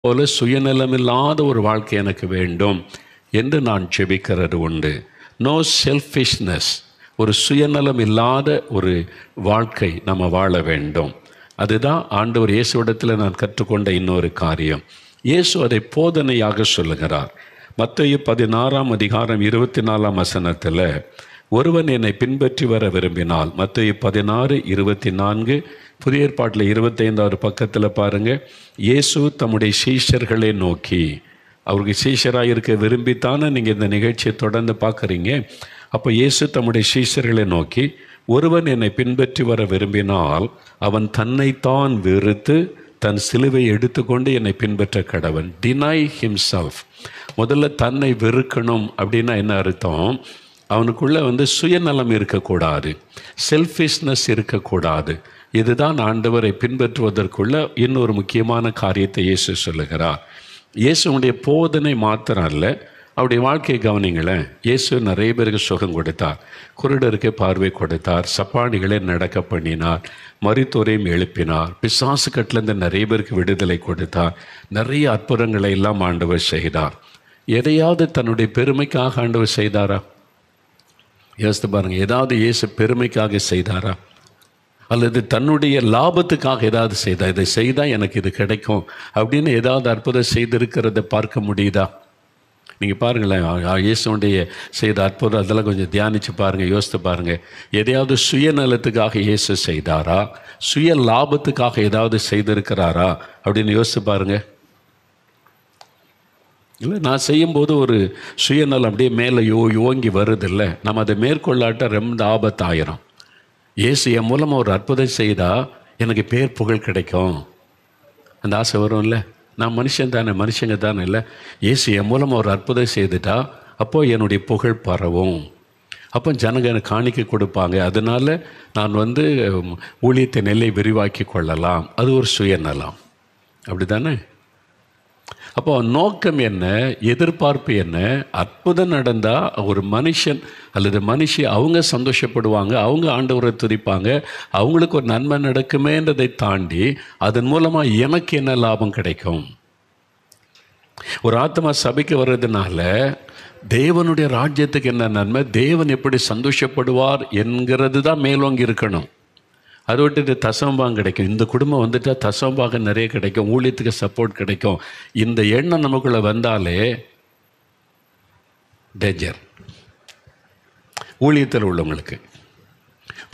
போல சுயநலமில்லாத ஒரு வாழ்க்கை எனக்கு வேண்டும் என்று நான் ஜெபிக்கிறது உண்டு. நோ செல்ஃபிஷ்னஸ், ஒரு சுயநலம் இல்லாத ஒரு வாழ்க்கை நம்ம வாழ வேண்டும். அதுதான் ஆண்டவர் இயேசுவிடத்தில் நான் கற்றுக்கொண்ட இன்னொரு காரியம். இயேசு அதை போதனையாக சொல்லுகிறார். மத்தேயு 16:24 ஒருவன் என்னை பின்பற்றி வர விரும்பினால், மத்தேயு 16:24, புதிய ஏற்பாட்டில் 25வது பக்கத்தில் பாருங்கள். இயேசு தம்முடைய சீஷர்களை நோக்கி, அவருக்கு சீஷராக இருக்க விரும்பித்தானே நீங்கள் இந்த நிகழ்ச்சியை தொடர்ந்து பார்க்குறீங்க. அப்போ இயேசு தம்முடைய சீஷர்களை நோக்கி, ஒருவன் என்னை பின்பற்றி வர விரும்பினால் அவன் தன்னைத்தான் வெறுத்து தன் சிலுவை எடுத்துக்கொண்டு என்னை பின்பற்ற கடவன். Deny himself. முதல்ல தன்னை வெறுக்கணும் அப்படின்னா என்ன அர்த்தம்? அவனுக்குள்ளே சுயநலம் இருக்கக்கூடாது, செல்ஃபிஷ்னஸ் இருக்கக்கூடாது. இதுதான் ஆண்டவரை பின்பற்றுவதற்குள்ள இன்னொரு முக்கியமான காரியத்தை இயேசு சொல்லுகிறார். இயேசுடைய போதனை மாத்திரம் அல்ல, அவருடைய வாழ்க்கையை கவனிங்களேன். இயேசு நிறைய பேருக்கு சுகம் கொடுத்தார், குருடருக்கு பார்வை கொடுத்தார், சப்பானிகளை நடக்க பண்ணினார், மரித்தோரையும் எழுப்பினார், பிசாசு கட்டிலேருந்து நிறைய பேருக்கு விடுதலை கொடுத்தார், நிறைய அற்புதங்களை எல்லாம் ஆண்டவர் செய்தார். எதையாவது தன்னுடைய பெருமைக்காக ஆண்டவர் செய்தாரா? யோசித்து பாருங்கள். ஏதாவது இயேசு பெருமைக்காக செய்தாரா? அல்லது தன்னுடைய லாபத்துக்காக ஏதாவது செய்தார்? இதை செய்தால் எனக்கு இது கிடைக்கும் அப்படின்னு ஏதாவது அற்புதம் செய்திருக்கிறத பார்க்க முடியுதா? நீங்கள் பாருங்களேன், இயேசுடைய செய்த அற்புதம் அதெல்லாம் கொஞ்சம் தியானித்து பாருங்கள், யோசித்து பாருங்கள். எதையாவது சுயநலத்துக்காக இயேசு செய்தாரா? சுய லாபத்துக்காக ஏதாவது செய்திருக்கிறாரா அப்படின்னு யோசித்து பாருங்கள். இல்லை, நான் செய்யும்போது ஒரு சுயநலம் அப்படியே மேலே யோங்கி வருதில்ல, நம்ம அதை மேற்கொள்ளாட்ட ரொம்ப ஆபத்தாயிரும். இயேசு என் மூலமாக ஒரு அற்புதம் செய்தால் எனக்கு பேர் புகழ் கிடைக்கும், அந்த ஆசை வரும்ல. நான் மனுஷன் தானே, மனுஷங்க தானே. இல்லை, இயேசு என் மூலமாக ஒரு அற்புதம் செய்துட்டா அப்போது என்னுடைய புகழ் பரவும், அப்போ ஜனங்க எனக்கு காணிக்கை கொடுப்பாங்க, அதனால் நான் ஊழியத்தை நெல்லை விரிவாக்கி கொள்ளலாம். அது ஒரு சுயநலம், அப்படி தானே? அப்போ நோக்கம் என்ன, எதிர்பார்ப்பு என்ன? அற்புதம் நடந்தால் ஒரு மனுஷன் அல்லது மனுஷி அவங்க சந்தோஷப்படுவாங்க, அவங்க ஆண்டவரை துதிப்பாங்க, அவங்களுக்கு ஒரு நன்மை நடக்குமேன்றதை தாண்டி அதன் மூலமாக எனக்கு என்ன லாபம் கிடைக்கும்? ஒரு ஆத்மா சபைக்கு வர்றதுனால தேவனுடைய ராஜ்யத்துக்கு என்ன நன்மை, தேவன் எப்படி சந்தோஷப்படுவார் என்கிறது தான் மேலோங்கி இருக்கணும். அதை விட்டுட்டு தசமபாகம் கிடைக்கும், இந்த குடும்பம் வந்துட்டால் தசமபாகம் நிறைய கிடைக்கும், ஊழியத்துக்கு சப்போர்ட் கிடைக்கும், இந்த எண்ணம் நமக்குள்ளே வந்தாலே டேஞ்சர். ஊழியத்தில் உள்ளவங்களுக்கு,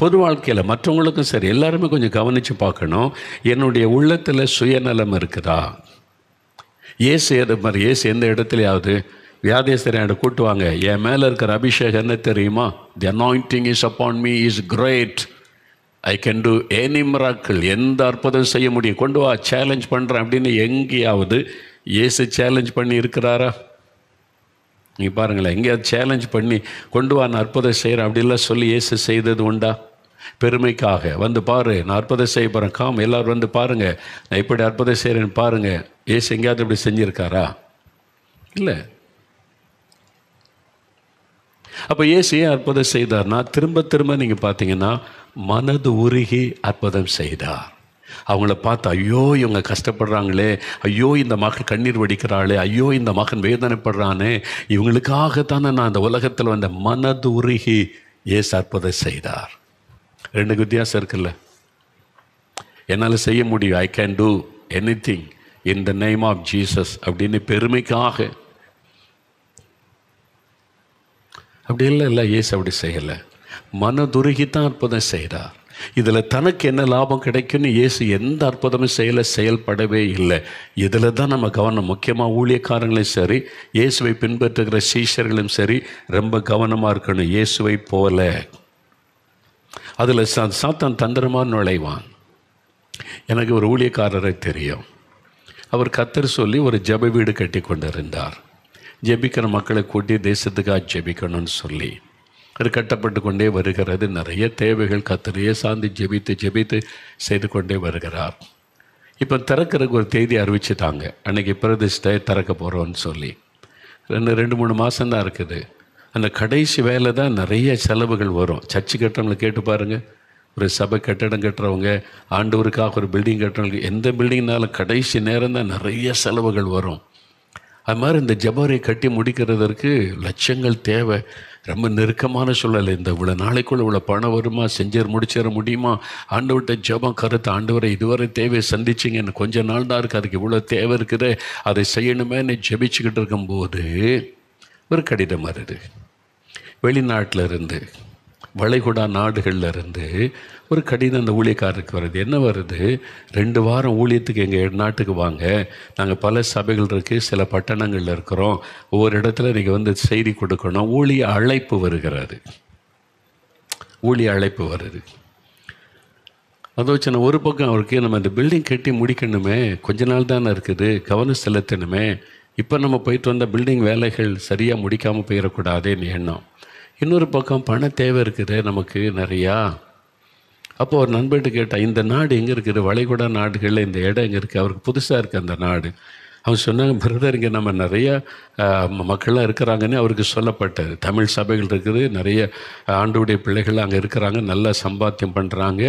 பொது வாழ்க்கையில் மற்றவங்களுக்கும் சரி, எல்லாருமே கொஞ்சம் கவனித்து பார்க்கணும். என்னுடைய உள்ளத்தில் சுயநலம் இருக்குதா? இயேசு எந்த இடத்துலையாவது வியாதியஸ்தரை கூட்டுவாங்க, என் மேலே இருக்கிற அபிஷேகம் என்ன தெரியுமா? The anointing is upon me is great, I can do any miracle, எந்த அற்புதம் செய்ய முடியும், கொண்டு வா, சேலஞ்ச் பண்ணுறேன் அப்படின்னு எங்கேயாவது இயேசு சேலஞ்ச் பண்ணி இருக்கிறாரா? நீங்கள் பாருங்களேன், எங்கேயாவது சேலஞ்ச் பண்ணி கொண்டு வா நான் அற்புதம் செய்கிறேன் அப்படிலாம் சொல்லி இயேசு செய்தது உண்டா? பெருமைக்காக பாரு, நான் அற்புதம் செய்ய போகிறேன், எல்லோரும் பாருங்கள் நான் எப்படி அற்புதம் செய்கிறேன்னு பாருங்கள். இயேசு எங்கேயாவது இப்படி செஞ்சுருக்காரா? இல்லை. அப்போ இயேசு ஏன் அற்புதம் செய்தார்னா, திரும்ப திரும்ப நீங்கள் பார்த்தீங்கன்னா மனது உருகி அற்புதம் செய்தார். அவங்கள பார்த்து, ஐயோ இவங்க கஷ்டப்படுறாங்களே, ஐயோ இந்த மகன் கண்ணீர் வடிக்கிறாளே, ஐயோ இந்த மகன் வேதனைப்படுறானே, இவங்களுக்காகத்தானே நான் இந்த உலகத்தில் வந்த மனது உருகி இயேசு அற்புதம் செய்தார். ரெண்டு வித்தியாசம் இருக்குல்ல. என்னால் செய்ய முடியும், I can do anything in the name of Jesus அப்படின்னு பெருமைக்காக, அப்படி இல்லை. இயேசு அப்படி செய்யலை, மனதுருகித்தான் அற்புதம் செய்கிறார். இதில் தனக்கு என்ன லாபம் கிடைக்குன்னு இயேசு எந்த அற்புதமும் செயல்படவே இல்லை. இதில் தான் நம்ம கவனம். முக்கியமாக ஊழியக்காரங்களும் சரி, இயேசுவை பின்பற்றுகிற சீஷர்களும் சரி, ரொம்ப கவனமாக இருக்கணும். இயேசுவை போல அதில் சாத்தான் தந்திரமாக நுழைவான். எனக்கு ஒரு ஊழியக்காரரை தெரியும். அவர் கர்த்தர் சொல்லி ஒரு ஜெப வீடு கட்டி கொண்டிருந்தார். ஜெபிக்கிற மக்களை கூட்டி தேசத்துக்காக ஜெபிக்கணும்னு சொல்லி அது கட்டப்பட்டு கொண்டே வருகிறது. நிறைய தேவைகள் கர்த்தரையே சார்ந்து ஜெபித்து செய்து கொண்டே வருகிறார். இப்போ திறக்கிறதுக்கு ஒரு தேதி அறிவிச்சிட்டாங்க. அன்றைக்கி பிரதிஷ்டை திறக்க போகிறோன்னு சொல்லி 2-3 மாதம்தான் இருக்குது. அந்த கடைசி வேலை தான் நிறைய செலவுகள் வரும். சர்ச்சு கட்டவங்களை கேட்டு பாருங்கள், ஒரு சபை கட்டடம் கட்டுறவங்க, ஆண்டவருக்காக ஒரு பில்டிங் கட்டுறவங்க, எந்த பில்டிங்னாலும் கடைசி நேரம் தான் நிறைய செலவுகள் வரும். அது மாதிரி இந்த ஜெபரை கட்டி முடிக்கிறதற்கு லட்சங்கள் தேவை. ரொம்ப நெருக்கமான சூழல். இந்த இவ்வளோ நாளைக்குள்ள இவ்வளோ பணம் வருமா, முடிச்சிட முடியுமா, ஆண்டவர்கிட்ட ஜெபம் கருத்து, ஆண்டவரை இதுவரை தேவையை சந்திச்சிங்க, கொஞ்ச நாள் தான் இருக்குது, அதுக்கு இவ்வளோ தேவை இருக்குது, அதை செய்யணுமே ஜெபிச்சுக்கிட்டு இருக்கும்போது ஒரு கடிதம் வருது. வெளிநாட்டில் இருந்து, வளைகுடா நாடுகளில் இருந்து ஒரு கடிதம் அந்த ஊழியக்காரருக்கு வருது. என்ன வருது? 2 வாரம் ஊழியத்துக்கு எங்கள் நாட்டுக்கு வாங்க, நாங்கள் பல சபைகள் இருக்குது, சில பட்டணங்களில் இருக்கிறோம், ஒவ்வொரு இடத்துல நீங்கள் வந்து செய்தி கொடுக்கணும். ஊழிய அழைப்பு வருகிறது. ஊழிய அழைப்பு வருது. அதை வச்சு நான் ஒரு பக்கம் அவருக்கு, நம்ம இந்த பில்டிங் கட்டி முடிக்கணுமே, கொஞ்ச நாள் தானே இருக்குது, கவனம் செலுத்தணுமே, இப்போ நம்ம போயிட்டு வந்த பில்டிங் வேலைகள் சரியாக முடிக்காமல் போயிடக்கூடாதுன்னு எண்ணம். இன்னொரு பக்கம் பண தேவை இருக்குது நமக்கு நிறையா. அப்போ ஒரு நண்பர்கிட்ட கேட்டால், இந்த நாடு எங்கே இருக்குது, வளைகுடா நாடுகளில் இந்த இடம் எங்கே இருக்குது, அவருக்கு புதுசாக இருக்குது அந்த நாடு. அவங்க சொன்னாங்க, பிரதர் இங்கே நம்ம நிறையா மக்கள்லாம் இருக்கிறாங்கன்னு அவருக்கு சொல்லப்பட்டது. தமிழ் சபைகள் இருக்குது, நிறைய ஆண்டவருடைய பிள்ளைகள் அங்கே இருக்கிறாங்க, நல்லா சம்பாத்தியம் பண்ணுறாங்க,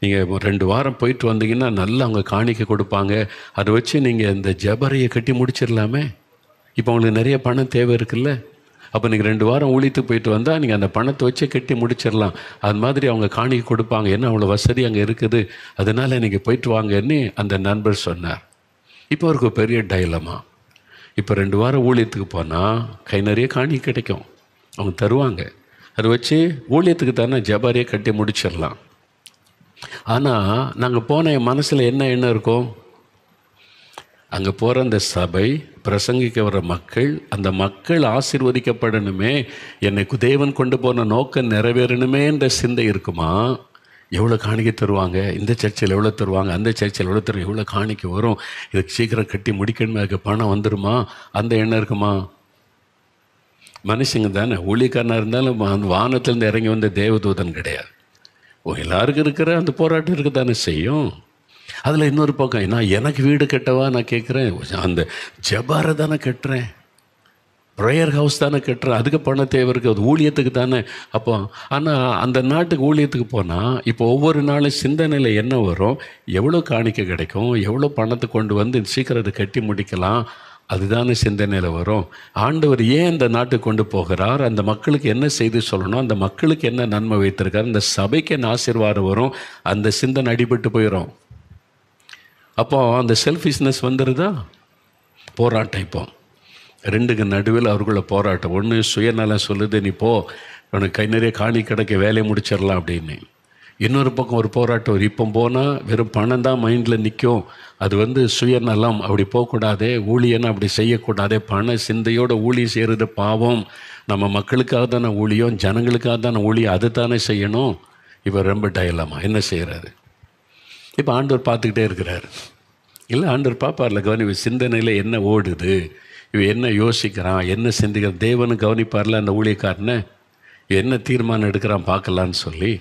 நீங்கள் 2 வாரம் போயிட்டு வந்தீங்கன்னா நல்லா அவங்க காணிக்கை கொடுப்பாங்க, அதை வச்சு நீங்கள் இந்த ஜெபரையை கட்டி முடிச்சிடலாமே. இப்போ உங்களுக்கு நிறைய பணம் தேவை இருக்குல்ல, அப்போ நீங்கள் 2 வாரம் ஊழியத்துக்கு போயிட்டு வந்தால் நீங்கள் அந்த பணத்தை வச்சே கட்டி முடிச்சிடலாம். அது மாதிரி அவங்க காணிக்கை கொடுப்பாங்க, ஏன்னா அவ்வளோ வசதி அங்கே இருக்குது, அதனால் நீங்கள் போயிட்டு வாங்கன்னு அந்த நண்பர் சொன்னார். இப்போ அவருக்கு ஒரு பெரிய டைலமா. இப்போ 2 வாரம் ஊழியத்துக்கு போனால் கை நிறைய காணிக்கை கிடைக்கும், அவங்க தருவாங்க, அதை வச்சு ஊழியத்துக்கு தானே ஜெபரையே கட்டி முடிச்சிடலாம். ஆனால் நாங்கள் போன என் மனசில் என்ன எண்ணம் இருக்கும், அங்கே போகிற அந்த சபை, பிரசங்கிக்க வர மக்கள், அந்த மக்கள் ஆசீர்வதிக்கப்படணுமே, என்னை தேவன் கொண்டு போன நோக்கம் நிறைவேறணுமே என்ற சிந்தை இருக்குமா? எவ்வளோ காணிக்கை தருவாங்க, இந்த சர்ச்சில் எவ்வளோ தருவாங்க, அந்த சர்ச்சில் எவ்வளோ தருவாங்க, எவ்வளோ காணிக்கை வரும், இதுக்கு சீக்கிரம் கட்டி முடிக்கணுமே, அதுக்கு பணம் வந்துடுமா, அந்த எண்ணம் இருக்குமா? மனுஷங்க தானே. ஊழியக்காரனாக இருந்தாலும் அந்த வானத்திலேருந்து இறங்கி வந்த தேவதூதன் கிடையாது. எல்லாருக்கும் இருக்கிற அந்த போராட்டம் இருக்க தானே செய்யும். அதில் இன்னொரு பக்கம், நான் எனக்கு வீடு கட்டவா நான் கேட்குறேன், அந்த ஜெபாரை தானே கட்டுறேன், ப்ரேயர் ஹவுஸ் தானே கட்டுறேன், அதுக்கு பணம் தேவை இருக்குது, அது ஊழியத்துக்கு தானே. அப்போ ஆனால் அந்த நாட்டுக்கு ஊழியத்துக்கு போனால் இப்போ ஒவ்வொரு நாளும் சிந்தனையில் என்ன வரும், எவ்வளோ காணிக்கை கிடைக்கும், எவ்வளோ பணத்தை கொண்டு வந்து சீக்கிரம் அதை கட்டி முடிக்கலாம், அதுதானே சிந்தனையில் வரும். ஆண்டவர் ஏன் அந்த நாட்டுக்கு கொண்டு போகிறார், அந்த மக்களுக்கு என்ன செய்தி சொல்லணும், அந்த மக்களுக்கு என்ன நன்மை வைத்திருக்கார், இந்த சபைக்கு என்ன ஆசீர்வாதம் வரும், அந்த சிந்தனை அடிபட்டு போயிடும். அப்போ அந்த செல்ஃபிஷ்னஸ் வந்துடுதா, போராட்டம். இப்போ 2க்கு நடுவில் அவர்களோட போராட்டம். ஒன்று சுயநலம் சொல்லுது, நீ போ, உனக்கு கை நிறைய காணி கிடைக்க வேலையை முடிச்சிடலாம் அப்படின்னு. இன்னொரு பக்கம் ஒரு போராட்டம், இப்போ போனால் வெறும் பணம் தான் மைண்டில் நிற்கும், அது வந்து சுயநலம், அப்படி போகக்கூடாதே, ஊழியனை அப்படி செய்யக்கூடாதே, பண சிந்தையோட ஊழியம் செய்கிறது பாவம், நம்ம மக்களுக்காக தானே ஊழியம், ஜனங்களுக்காக தானே ஊழியம், அது தானே செய்யணும். இப்போ ரொம்ப டயலாமா என்ன செய்கிறாரு? இப்போ ஆண்டவர் பார்த்துக்கிட்டே இருக்கிறார். இல்லை, ஆண்டவர் பார்ப்பார்ல, கவனி சிந்தனையில் என்ன ஓடுது, இவன் என்ன யோசிக்கிறான், என்ன சிந்திக்கிறான், தேவனு கவனிப்பார்ல அந்த ஊழியக்காரனை, என்ன தீர்மானம் எடுக்கிறான் பார்க்கலான்னு சொல்லி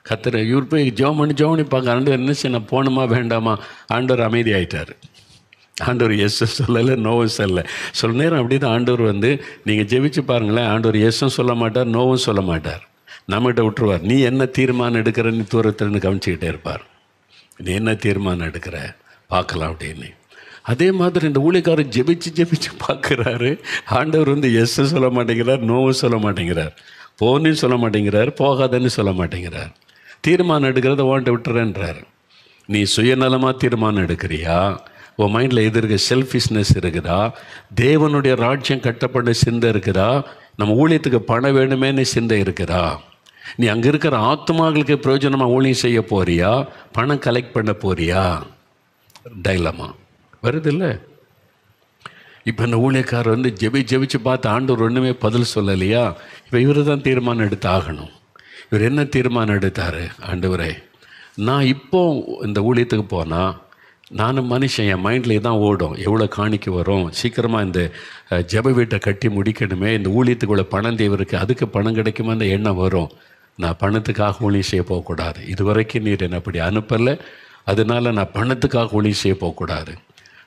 கர்த்தர் இவர் போய் ஜோமணி பார்க்க. ஆண்டவர் என்ன செய்ய, நான் போகணுமா வேண்டாமா? ஆண்டவர் அமைதி ஆகிட்டார். ஆண்டவர் எஸ்ஸும் சொல்லலை, நோவும் சொல்லலை. சில நேரம் அப்படி தான் ஆண்டவர் வந்து, நீங்கள் ஜெபிச்சு பாருங்களேன், ஆண்டவர் எஸ்ஸும் சொல்ல மாட்டார், நோவும் சொல்ல மாட்டார், நம்மகிட்ட விட்டுருவார். நீ என்ன தீர்மானம் எடுக்கிற, நீ தூரத்துலன்னு கவனிச்சிக்கிட்டே இருப்பார். நீ என்ன தீர்மானம் எடுக்கிற பார்க்கலாம் அப்படின்னு. அதே மாதிரி இந்த ஊழியக்காரர் ஜெபிச்சு பார்க்குறாரு. ஆண்டவர் வந்து எஸ்ஸும் சொல்ல மாட்டேங்கிறார், நோவும் சொல்ல மாட்டேங்கிறார், போன்னு சொல்ல மாட்டேங்கிறார், போகாதன்னு சொல்ல மாட்டேங்கிறார். தீர்மானம் எடுக்கிறத ஓன்ட்ட விட்டுறேன்றார். நீ சுயநலமாக தீர்மானம் எடுக்கிறியா, உன் மைண்டில் எது இருக்க, செல்ஃபிஷ்னஸ் இருக்குதா, தேவனுடைய ராஜ்யம் கட்டப்பட்ட சிந்தை இருக்குதா, நம்ம ஊழியத்துக்கு பணம் வேணுமேன்னு சிந்தை இருக்குதா, நீ அங்கே இருக்கிற ஆத்மாக்களுக்கு பிரயோஜனமாக ஊழியம் செய்ய போறியா, பணம் கலெக்ட் பண்ண போறியா? டைலமா வருது இல்லை? இப்போ இந்த ஊழியக்காரர் வந்து ஜெபிச்சு பார்த்து ஆண்டவர் ஒன்றுமே பதில் சொல்லலையா? இப்போ இவர் தான் தீர்மானம் எடுத்து ஆகணும். இவர் என்ன தீர்மானம் எடுத்தார்? ஆண்டவரே, நான் இப்போ இந்த ஊழியத்துக்கு போனால் நானும் மனுஷன், என் மைண்டில் தான் ஓடும், எவ்வளோ காணிக்கு வரும், சீக்கிரமாக இந்த ஜெப வீட்டை கட்டி முடிக்கணுமே, இந்த ஊழியத்துக்குள்ள பணம் தேவைக்கு, அதுக்கு பணம் கிடைக்குமா அந்த எண்ணம் வரும். நான் பணத்துக்காக ஊழியம் செய்ய போகக்கூடாது, இது வரைக்கும் நீர் என்னை அப்படி அனுப்பலை, அதனால் நான் பணத்துக்காக ஊழியம் செய்ய போகக்கூடாது.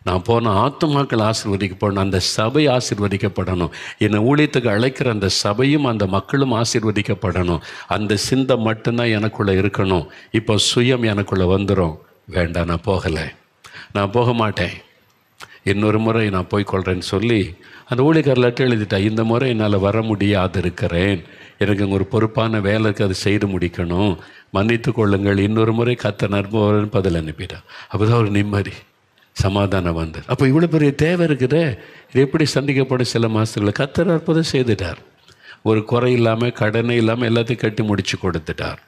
நான் போன ஆத்துமாக்கள் ஆசீர்வதிக்கப்படணும், அந்த சபை ஆசீர்வதிக்கப்படணும், என்னை ஊழியத்துக்கு அழைக்கிற அந்த சபையும் அந்த மக்களும் ஆசீர்வதிக்கப்படணும். அந்த சிந்தை மட்டும்தான் எனக்குள்ளே இருக்கணும். இப்போ சுயம் எனக்குள்ளே வந்துடும். வேண்டாம், நான் போகலை, நான் போக மாட்டேன், இன்னொரு முறை நான் போய்க்கொள்கிறேன்னு சொல்லி அந்த ஊழியக்காரர் லெட்டர் எழுதிட்டா, இந்த முறை என்னால் வர முடியாது இருக்கிறேன், எனக்கு ஒரு பொறுப்பான வேலைக்கு அது செய்து முடிக்கணும், மன்னித்து கொள்ளுங்கள், இன்னொரு முறை கர்த்தர் நற்புறன்னு பதில் அனுப்பிட்டா. அப்போ தான் ஒரு நிம்மதி, சமாதானம் வந்தது. அப்போ இவ்வளோ பெரிய தேவை இருக்குதே, இது எப்படி சந்திக்கப்படும்? சில மாதங்களில் கர்த்தர் அற்புதம் செய்துட்டார். ஒரு குறை இல்லாமல், கடனே இல்லாமல் எல்லாத்தையும் கட்டி முடித்து கொடுத்துட்டார்.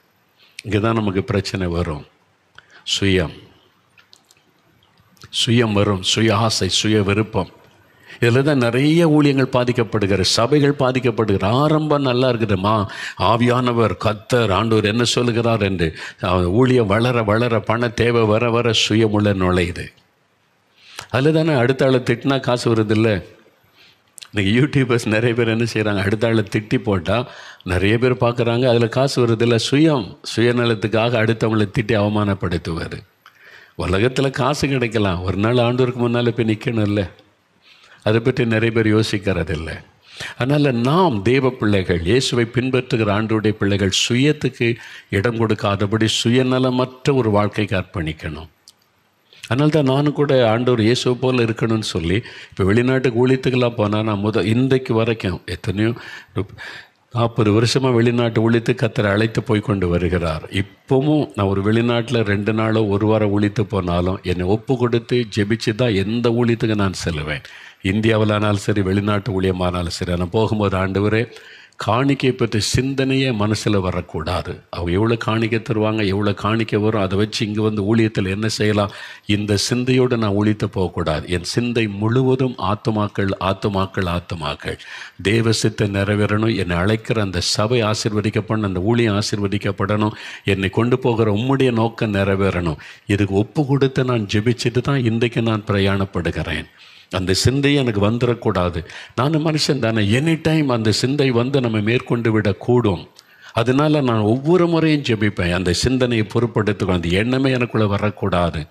இங்கே தான் நமக்கு பிரச்சனை வரும். சுயம் வரும், சுய ஆசை, சுய விருப்பம். இதில் தான் நிறைய ஊழியங்கள் பாதிக்கப்படுகிற, சபைகள் பாதிக்கப்படுகிற. ஆரம்பம் நல்லா இருக்குதுமா, ஆவியானவர் கர்த்தர் ஆண்டவர் என்ன சொல்லுகிறார் என்று ஊழியம் வளர வளர, பண தேவை வர வர சுயமுள்ள நுழையுது. அதில் தானே அடுத்த ஆளை திட்டினா காசு வருதில்லை. இன்றைக்கி யூடியூபர்ஸ் நிறைய பேர் என்ன செய்கிறாங்க, அடுத்த ஆளை திட்டி போட்டால் நிறைய பேர் பார்க்குறாங்க, அதில் காசு வருதில்லை. சுயநலத்துக்காக அடுத்தவங்களை திட்டி அவமானப்படுத்துவார். உலகத்தில் காசு கிடைக்கலாம், ஒரு நாள் ஆண்டவருக்கு முன்னால் போய் நிற்கணும் இல்லை, அதை பற்றி நிறைய பேர் யோசிக்கிறதில்லை. அதனால் நாம் தேவ பிள்ளைகள், இயேசுவை பின்பற்றுகிற ஆண்டவருடைய பிள்ளைகள், சுயத்துக்கு இடம் கொடுக்காதபடி சுயநலமற்ற ஒரு வாழ்க்கைக்கு அர்ப்பணிக்கணும். அதனால தான் நானும் கூட ஆண்டவர் இயேசுவை போல் இருக்கணும்னு சொல்லி இப்போ வெளிநாட்டுக்கு ஊழியத்துக்கெல்லாம் போனால் நான் இன்றைக்கு வரைக்கும் எத்தனையோ 40 வருஷமாக வெளிநாட்டு ஊழியத்துக்கு கர்த்தர் அழைத்து போய் கொண்டு வருகிறார். இப்போவும் நான் ஒரு வெளிநாட்டில் 2 நாளோ 1 வாரம் ஊழித்து போனாலும் என்னை ஒப்பு கொடுத்து ஜெபிச்சு தான் எந்த ஊழியத்துக்கு நான் செல்லுவேன். இந்தியாவிலானாலும் சரி, வெளிநாட்டு ஊழியமானாலும் சரி. நான் போகும்போது, ஆண்டவரே, காணிக்கை பற்றி சிந்தனையே மனசில் வரக்கூடாது. அவங்க எவ்வளோ காணிக்கை தருவாங்க, எவ்வளோ காணிக்கை வரும், அதை வச்சு இங்கே வந்து ஊழியத்தில் என்ன செய்யலாம், இந்த சிந்தையோடு நான் ஊழித்து போகக்கூடாது. என் சிந்தை முழுவதும் ஆத்துமாக்கள், ஆத்துமாக்கள், ஆத்துமாக்கள். தேவ சித்தை நிறைவேறணும், என்னை அழைக்கிற அந்த சபை ஆசீர்வதிக்கப்படணும், அந்த ஊழியம் ஆசீர்வதிக்கப்படணும், என்னை கொண்டு போகிற உம்முடைய நோக்கம் நிறைவேறணும். இதுக்கு ஒப்பு கொடுத்து நான் ஜெபிச்சுட்டு தான் இன்றைக்கு நான் பிரயாணப்படுகிறேன். அந்த சிந்தையை எனக்கு வந்துடக்கூடாது. நான் மனுஷன் தானே, எனி டைம் அந்த சிந்தை வந்து நம்ம மேற்கொண்டு விடக்கூடும். அதனால் நான் ஒவ்வொரு முறையும் ஜெபிப்பேன், அந்த சிந்தனையை பொருட்படுத்துவேன், அந்த எண்ணமே எனக்குள்ளே வரக்கூடாது.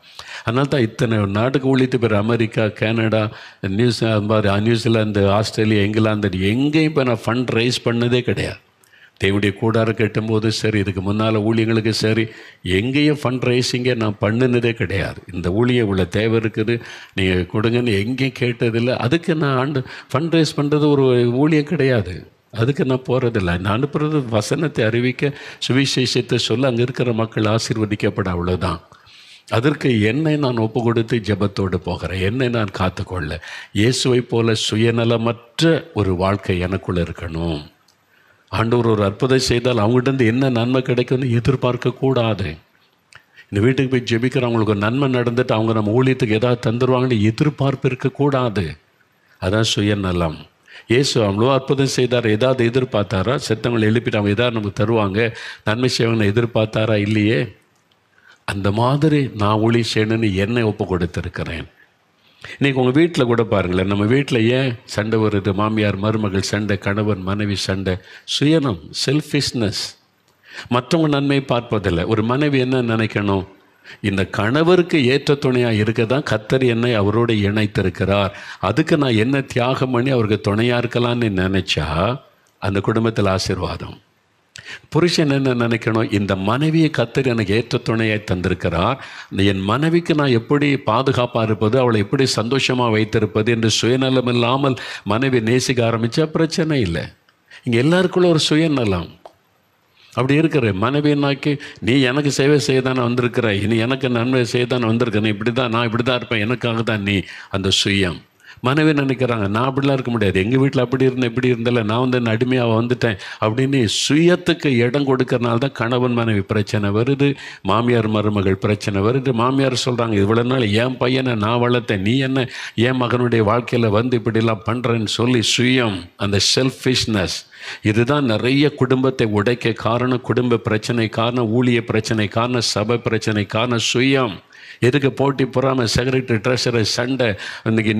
அதனால தான் இத்தனை நாட்டுக்கு ஊழித்து பேர், America, Canada, New Zealand, Australia, England, எங்கேயும் இப்போ நான் ஃபண்ட் ரைஸ் பண்ணதே கிடையாது. தேவனுடைய கூடாரம் கட்டும்போது சரி, இதுக்கு முன்னால் ஊழியங்களுக்கு சரி, எங்கேயும் ஃபண்ட் ரைஸிங்கே நான் பண்ணினதே கிடையாது. இந்த ஊழியம் உள்ள தேவை இருக்குது, நீங்கள் கொடுங்கன்னு எங்கேயும் கேட்டதில்லை. அதுக்கு நான் ஃபண்ட் ரைஸ் பண்ணுறது ஒரு ஊழியம் கிடையாது. அதுக்கு நான் போகிறதில்லை. நான் அனுப்புறது வசனத்தை அறிவிக்க, சுவிசேஷத்தை சொல்ல, அங்கே இருக்கிற மக்கள் ஆசீர்வதிக்கப்பட, அவ்வளோதான். அதற்கு என்னை நான் ஒப்பு கொடுத்து ஜெபத்தோடு போகிறேன். என்னை நான் காத்துக்கொள்ள இயேசுவை போல சுயநலமற்ற ஒரு வாழ்க்கை எனக்குள்ளே இருக்கணும். ஆண்டவர் ஒரு அற்புதம் செய்தால் அவங்ககிட்ட என்ன நன்மை கிடைக்கும்னு எதிர்பார்க்கக்கூடாது. இந்த வீட்டுக்கு போய் ஜெபிக்கிறவங்களுக்கு நன்மை நடந்துட்டு அவங்க நம்ம ஊழியத்துக்கு ஏதாவது தந்துடுவாங்கன்னு எதிர்பார்ப்பு இருக்கக்கூடாது. அதான் சுயநலம். இயேசு அவ்வளோ அற்புதம் செய்தார், ஏதாவது எதிர்பார்த்தாரா? செத்தவங்களை எழுப்பிட்டு அவங்க ஏதாவது நமக்கு தருவாங்க, நன்மை செய்வாங்கன்னு எதிர்பார்த்தாரா? இல்லையே. அந்த மாதிரி நான் ஊழியம் செய்யணும்னு என்னை ஒப்பு கொடுத்துருக்கிறேன். இன்றைக்கி உங்கள் வீட்டில் கூட பாருங்களேன், நம்ம வீட்டில் ஏன் சண்டை வருது? மாமியார் மருமகள் சண்டை, கணவன் மனைவி சண்டை. சுயனம், செல்ஃபிஷ்னஸ், மற்றவங்க நன்மை பார்ப்பதில்லை. ஒரு மனைவி என்ன நினைக்கணும், இந்த கணவருக்கு ஏற்ற துணையாக இருக்க தான் கர்த்தர் என்னை அவரோடு இணைத்திருக்கிறார், அதுக்கு நான் என்ன தியாகம் பண்ணி அவருக்கு துணையாக இருக்கலான்னு நினச்சா அந்த குடும்பத்தில் ஆசீர்வாதம். புருஷன் என்ன நினைக்கணும், இந்த மனைவியை கர்த்தர் எனக்கு ஏற்ற துணையை தந்திருக்கிறார், என் மனைவிக்கு நான் எப்படி பாதுகாப்பாக இருப்பது, அவளை எப்படி சந்தோஷமாக வைத்திருப்பது என்று சுயநலம் இல்லாமல் மனைவி நேசிக்க ஆரம்பித்தா பிரச்சனை இல்லை. இங்கே எல்லாருக்குள்ள ஒரு சுயநலம் அப்படி இருக்கிற மனைவினாக்கி, நீ எனக்கு சேவை செய்ய தானே வந்திருக்கிற, இனி எனக்கு நன்மை செய்ய தானே வந்திருக்கிறேன், நான் இப்படி தான் இருப்பேன், எனக்காக தான் நீ. அந்த சுயம். மனைவி நினைக்கிறாங்க, நான் அப்படிலாம் இருக்க முடியாது, எங்கள் வீட்டில் அப்படி இருந்தேன் இப்படி இருந்தால நான் வந்து அடிமையாக வந்துட்டேன் அப்படின்னு சுயத்துக்கு இடம் கொடுக்கறனால தான் கணவன் மனைவி பிரச்சனை வருது, மாமியார் மருமகள் பிரச்சனை வருது. மாமியார் சொல்கிறாங்க, இவ்வளோ நாள் என் பையனை நான் வளர்த்தேன், நீ என்ன என் மகனுடைய வாழ்க்கையில் வந்து இப்படிலாம் பண்ணுறேன்னு சொல்லி சுயம், அந்த செல்ஃபிஷ்னஸ். இதுதான் நிறைய குடும்பத்தை உடைக்க காரணம், குடும்ப பிரச்சனை காரணம், ஊழிய பிரச்சனை காரணம், சபை பிரச்சனை காரணம் சுயம். எதுக்கு போட்டி பொறாமை, செக்ரட்டரி ட்ரெஷரர் சண்டை, இன்றைக்கி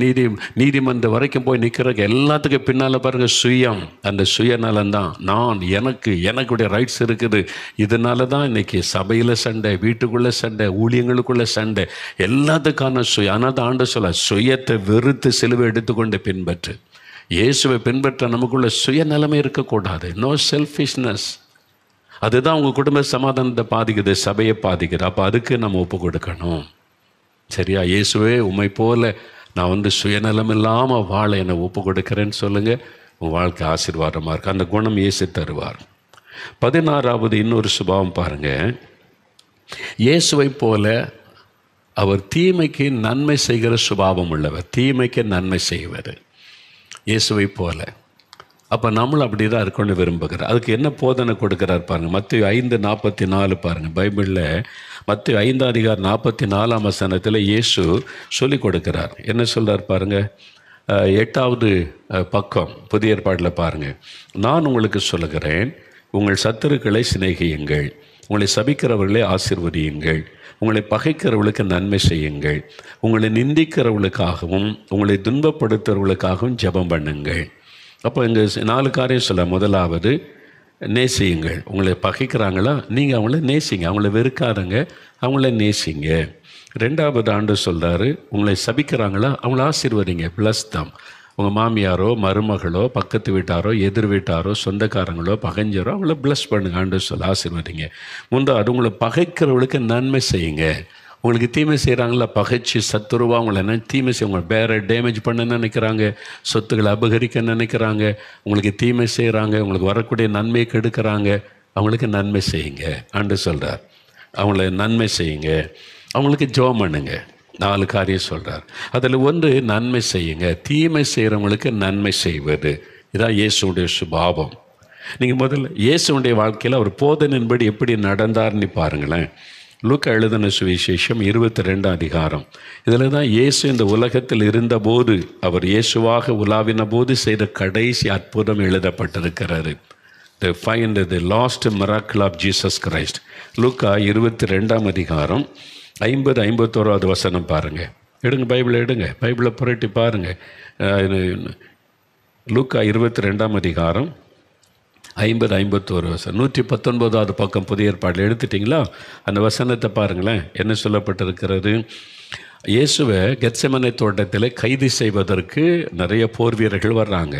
நீதிமன்றம் வரைக்கும் போய் நிற்கிறதுக்கு எல்லாத்துக்கும் பின்னால் பாருங்கள் சுயம். அந்த சுயநலம்தான். நான் எனக்குடைய ரைட்ஸ் இருக்குது. இதனால தான் இன்றைக்கி சபையில் சண்டை, வீட்டுக்குள்ளே சண்டை, ஊழியங்களுக்குள்ளே சண்டை, எல்லாத்துக்கான சுயம். ஆனால் தான் ஆண்டு சொல்ல, சுயத்தை வெறுத்து சிலுவை எடுத்துக்கொண்டு பின்பற்று. இயேசுவை பின்பற்ற நமக்குள்ள சுயநலமே இருக்கக்கூடாது. No selfishness. அதுதான் உங்கள் குடும்ப சமாதானத்தை பாதிக்குது, சபையை பாதிக்குது. அப்போ அதுக்கு நம்ம ஒப்பு கொடுக்கணும். சரியா? இயேசுவே உம்மை போல நான் சுயநலம் இல்லாமல் வாழ என்னை ஒப்பு கொடுக்குறேன்னு சொல்லுங்கள். உங்கள் வாழ்க்கை ஆசீர்வாதமாக இருக்குது. அந்த குணம் இயேசு தருவார். 16வது இன்னொரு சுபாவம் பாருங்கள். இயேசுவை போல அவர் தீமைக்கு நன்மை செய்கிற சுபாவம் உள்ளவர். தீமைக்கு நன்மை செய்வது இயேசுவை போல. அப்போ நம்மளும் அப்படி தான் இருக்கணும்னு விரும்புகிறார். அதுக்கு என்ன போதனை கொடுக்குறார் பாருங்கள். மத்தேயு 5:44 பாருங்கள். பைபிளில் மத்தேயு 5:44 இயேசு சொல்லி கொடுக்குறார். என்ன சொல்கிறார் பாருங்கள். 8வது பக்கம் புதிய ஏற்பாட்டில் பாருங்கள். நான் உங்களுக்கு சொல்லுகிறேன், உங்கள் சத்துருக்களை சிநேகியுங்கள், உங்களை சபிக்கிறவர்களை ஆசீர்வதியுங்கள், உங்களை பகைக்கிறவர்களுக்கு நன்மை செய்யுங்கள், உங்களை நிந்திக்கிறவர்களுக்காகவும் உங்களை துன்பப்படுத்துறவர்களுக்காகவும் ஜெபம் பண்ணுங்கள். அப்போ இங்கே 4 காரியம் சொல்ல. முதலாவது நேசியுங்கள். உங்களை பகைக்கிறாங்களா, நீங்கள் அவங்கள நேசிங்க. அவங்கள வெறுக்காதங்க, அவங்கள நேசிங்க. 2வது ஆண்டு சொல்கிறாரு, உங்களை சபிக்கிறாங்களா அவங்கள ஆசீர்வதிங்க, ப்ளஸ் தான். உங்கள் மாமியாரோ மருமகளோ பக்கத்து வீட்டாரோ எதிர் வீட்டாரோ சொந்தக்காரங்களோ பகைஞ்சரோ அவங்கள ப்ளஸ் பண்ணுங்க, ஆண்டு சொல்ல ஆசீர்வதிங்க. 3வது உங்களை பகைக்கிறவங்களுக்கு நன்மை செய்யுங்க. உங்களுக்கு தீமை செய்கிறாங்களா, பகைச்சி சத்துருவா உங்களை என்ன தீமை செய்ய, உங்களை வேறு டேமேஜ் பண்ண நினைக்கிறாங்க, சொத்துக்களை அபகரிக்க நினைக்கிறாங்க, உங்களுக்கு தீமை செய்கிறாங்க, உங்களுக்கு வரக்கூடிய நன்மையை கெடுக்கிறாங்க, அவங்களுக்கு நன்மை செய்யுங்க ஆண்டு சொல்கிறார். அவங்கள நன்மை செய்யுங்க, அவங்களுக்கு ஜெபம் பண்ணுங்க. 4 காரியம் சொல்கிறார். அதில் ஒன்று நன்மை செய்யுங்க. தீமை செய்கிறவங்களுக்கு நன்மை செய்வது, இதான் இயேசுடைய சுபாவம். நீங்கள் முதல்ல இயேசுடைய வாழ்க்கையில் அவர் போதனின்படி எப்படி நடந்தார்னு பாருங்களேன். லூக்கா எழுதின சுவிசேஷம் 22 அதிகாரம். இதில் தான் இயேசு இந்த உலகத்தில் இருந்தபோது, அவர் இயேசுவாக உலாவின போது செய்த கடைசி அற்புதம் எழுதப்பட்டிருக்கிறது. The find the last miracle of Jesus Christ. லூக்கா 22 அதிகாரம் 50-51 வசனம் பாருங்கள். எடுங்க, பைபிளை எடுங்க, பைபிளை புரட்டி பாருங்கள். லூக்கா 22 அதிகாரம் 50-51 வசனம். 119வது பக்கம் புதிய ஏற்பாட்டில் எடுத்துட்டிங்களா? அந்த வசனத்தை பாருங்களேன். என்ன சொல்லப்பட்டிருக்கிறது? இயேசுவை கெத்செமனே தோட்டத்தில் கைது செய்வதற்கு நிறைய போர் வீரர்கள் வர்றாங்க.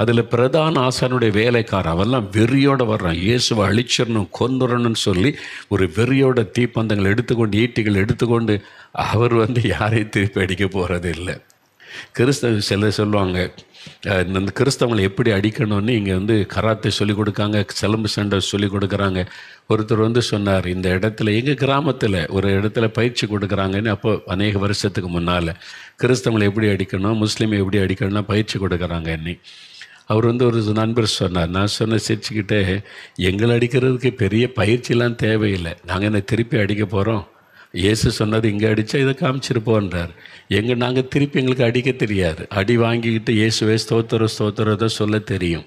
அதில் பிரதான ஆசானுடைய வேலைக்காரன் அவெல்லாம் வெறியோடு வர்றான். இயேசுவை அழிச்சிடணும், கொன்னுறணும்னு சொல்லி ஒரு வெறியோட தீப்பந்தங்கள் எடுத்துக்கொண்டு, ஈட்டிகள் எடுத்துக்கொண்டு, அவர் யாரையும் திருப்பி அடிக்க போகிறது இல்லை. சிலர் சொல்லுவாங்க, இந்த கிறிஸ்தவங்களை எப்படி அடிக்கணும்னு இங்கே கராத்தே சொல்லிக் கொடுக்காங்க, சிலம்பு சண்டை சொல்லிக் கொடுக்குறாங்க. ஒருத்தர் சொன்னார், இந்த இடத்துல எங்கள் கிராமத்தில் ஒரு இடத்துல பயிற்சி கொடுக்குறாங்கன்னு. அப்போ அநேக வருஷத்துக்கு முன்னால் கிறிஸ்தவங்களை எப்படி அடிக்கணும், முஸ்லீமை எப்படி அடிக்கணும்னா பயிற்சி கொடுக்குறாங்கன்னு. அவர் ஒரு நண்பர் சொன்னார். நான் சிரிச்சுக்கிட்டே, எங்களை அடிக்கிறதுக்கு பெரிய பயிற்சிலாம் தேவையில்லை, நாங்கள் என்ன திருப்பி அடிக்க போகிறோம்? இயேசு சொன்னது இங்கே அடித்தா இதை காமிச்சிருப்போன்றார். நாங்கள் திருப்பி எங்களுக்கு அடிக்க தெரியாது. அடி வாங்கிக்கிட்டு இயேசுவே ஸ்தோத்திரத்தை சொல்ல தெரியும்.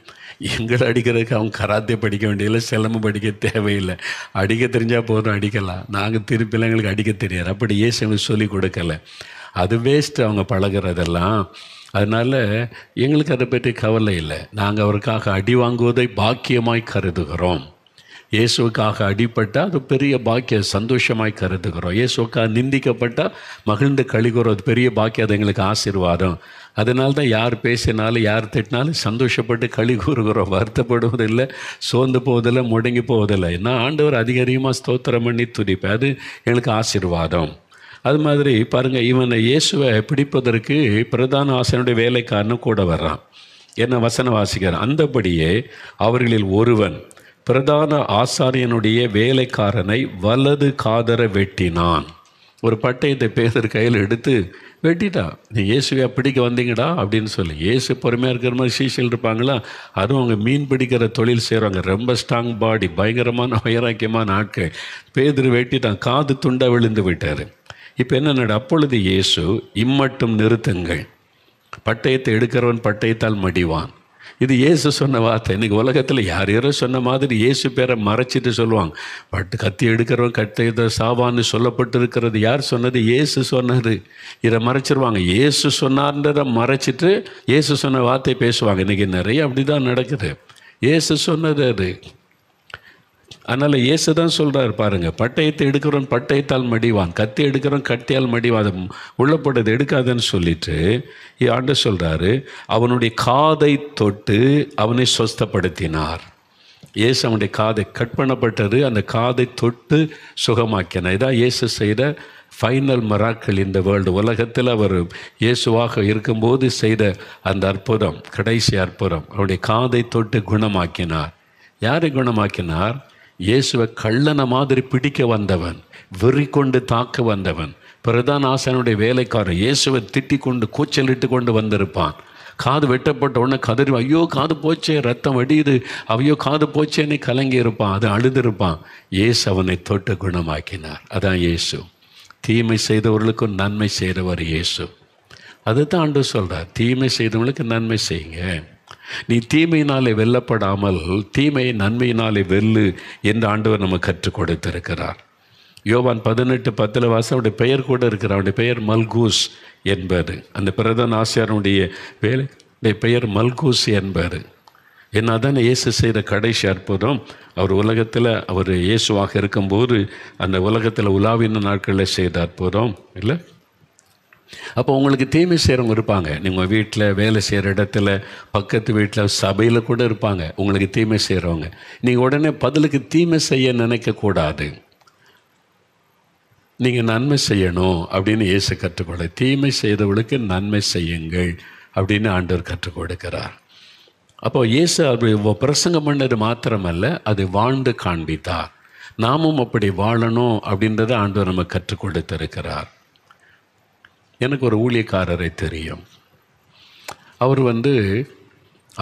எங்களை அடிக்கிறதுக்கு அவங்க கராத்தே படிக்க வேண்டியதில்லை, சிலம்பு படிக்க தேவையில்லை. அடிக்க தெரிஞ்சால் போதும், அடிக்கலாம். நாங்கள் திருப்பிலாம் எங்களுக்கு அடிக்க தெரியாது. அப்படி இயேசு எங்களுக்கு சொல்லிக் கொடுக்கலை. அது வேஸ்ட்டு அவங்க பழகிறதெல்லாம். அதனால் எங்களுக்கு அதை பற்றி கவலை இல்லை. நாங்கள் அவருக்காக அடி வாங்குவதை பாக்கியமாய் கருதுகிறோம். இயேசுக்காக அடிப்பட்டால் அது பெரிய பாக்கியம், சந்தோஷமாய் கருதுகிறோம். இயேசுக்காக நிந்திக்கப்பட்டால் மகிழ்ந்து கழிகிறோம், அது பெரிய பாக்கியம், அது எங்களுக்கு ஆசீர்வாதம். அதனால தான் யார் பேசினாலும் யார் திட்டினாலும் சந்தோஷப்பட்டு களி கூறுகிறோம், வருத்தப்படுவதில்லை, சோர்ந்து போவதில்லை, முடங்கி போவதில்லை. நான் ஆண்டவர் அதிகமாக ஸ்தோத்திரம் பண்ணி துதிப்பேன், அது எங்களுக்கு ஆசீர்வாதம். அது மாதிரி பாருங்கள், இவனை இயேசுவை பிடிப்பதற்கு பிரதான ஆசாரியனுடைய வேலைக்காரனும் கூட வர்றான். என்ன வசனம் வாசிக்கிறான்? அந்தபடியே அவர்களில் ஒருவன் பிரதான ஆசாரியனுடைய வேலைக்காரனை வலது காதர வெட்டினான். ஒரு பட்டயத்தை பேதர் கையில் எடுத்து வெட்டிட்டான். நீ இயேசுவையா பிடிக்க வந்தீங்கடா அப்படின்னு சொல்லி. இயேசு பொறுமையாக இருக்கிற மாதிரி சீசல் இருப்பாங்களா? அதுவும் அவங்க மீன் பிடிக்கிற தொழில் செய்கிறாங்க, ரொம்ப ஸ்ட்ராங் பாடி, பயங்கரமான வைராக்கியமான ஆட்கள். பேதர் வெட்டிட்டான், காது துண்டா விழுந்து விட்டார். இப்போ என்ன? அப்பொழுது இயேசு, இம்மட்டும் நிறுத்துங்கள், பட்டயத்தை எடுக்கிறவன் பட்டயத்தால் மடிவான், இது இயேசு சொன்ன வார்த்தை. இன்றைக்கி உலகத்தில் யார் யாரோ சொன்ன மாதிரி இயேசு பேரை மறைச்சிட்டு சொல்லுவாங்க. பட் கத்தி எடுக்கிறவன் கத்தி சாவான்னு சொல்லப்பட்டு இருக்கிறது யார் சொன்னது? இயேசு சொன்னது. இதை மறைச்சிருவாங்க. இயேசு சொன்னார்ன்றதை மறைச்சிட்டு இயேசு சொன்ன வார்த்தை பேசுவாங்க. இன்றைக்கி நிறைய அப்படி தான் நடக்குது. இயேசு சொன்னது அது. அதனால் இயேசு தான் சொல்கிறார் பாருங்கள், பட்டயத்தை எடுக்கிறவன் பட்டயத்தால் மடிவான், கத்தி எடுக்கிறவன் கத்தியால் மடிவான், அதை உள்ளப்பட்டதை எடுக்காதன்னு சொல்லிட்டு ஆண்டவர் சொல்கிறாரு, அவனுடைய காதை தொட்டு அவனை சொஸ்தப்படுத்தினார். இயேசு அவனுடைய காதை கட் பண்ணப்பட்டது, அந்த காதை தொட்டு சுகமாக்கினார். இதான் இயேசு செய்த ஃபைனல் மிராக்கிள் இந்த வேர்ல்டு. உலகத்தில் அவர் இயேசுவாக இருக்கும்போது செய்த அந்த அற்புதம், கடைசி அற்புதம். அவருடைய காதை தொட்டு குணமாக்கினார். யாரை குணமாக்கினார்? இயேசுவை கள்ளன மாதிரி பிடிக்க வந்தவன், வெறி கொண்டு தாக்க வந்தவன், பிரதான ஆசாரியனுடைய வேலைக்காரன் இயேசுவை திட்டிக் கொண்டு கூச்சலிட்டு கொண்டு வந்திருப்பான். காது வெட்டப்பட்ட உடனே கதறி, ஐயோ காது போச்சே, ரத்தம் வடியுது, ஐயோ காது போச்சேன்னு கலங்கி இருப்பான், அது அழுதுருப்பான். இயேசு அவனை தொட்டு குணமாக்கினார். அதான் இயேசு. தீமை செய்தவர்களுக்கும் நன்மை செய்கிறவர் இயேசு. அதுதான் ஆண்டவர் சொல்கிறார், தீமை செய்தவர்களுக்கு நன்மை செய்யுங்க. நீ தீமையினாலே வெல்லப்படாமல் தீமையை நன்மையினாலே வெல்லு என்று ஆண்டவர் நம்ம கற்றுக் கொடுத்திருக்கிறார். யோவான் 18:10 அவருடைய பெயர் கூட இருக்கிறார். அவருடைய பெயர் மல்கூஸ் என்பது. அந்த பிரதான ஆசாரியனுடைய வேலை பெயர் மல்கூஸ் என்பது. என்ன தானே இயேசு செய்த கடைசி அற்புதம். அவர் உலகத்தில் அவர் இயேசுவாக இருக்கும்போது அந்த உலகத்தில் உலாவின நாட்களில் செய்த அற்புதம் இல்லை. அப்போ உங்களுக்கு தீமை செய்கிறவங்க இருப்பாங்க. நீங்கள் வீட்டில் வேலை செய்கிற இடத்துல, பக்கத்து வீட்டில், சபையில் கூட இருப்பாங்க உங்களுக்கு தீமை செய்கிறவங்க. நீங்கள் உடனே பதிலுக்கு தீமை செய்ய நினைக்கக்கூடாது. நீங்கள் நன்மை செய்யணும் அப்படின்னு இயேசு கற்றுக்கொடு. தீமை செய்தவளுக்கு நன்மை செய்யுங்கள் அப்படின்னு ஆண்டவர் கற்றுக் கொடுக்கிறார். அப்போ இயேசு அப்படி பிரசங்கம் பண்ணது மாத்திரமல்ல, அது வாழ்ந்து காண்பித்தார். நாமும் அப்படி வாழணும் அப்படின்றத ஆண்டவர் நம்ம கற்றுக் கொடுத்திருக்கிறார். எனக்கு ஒரு ஊழியக்காரரை தெரியும். அவர்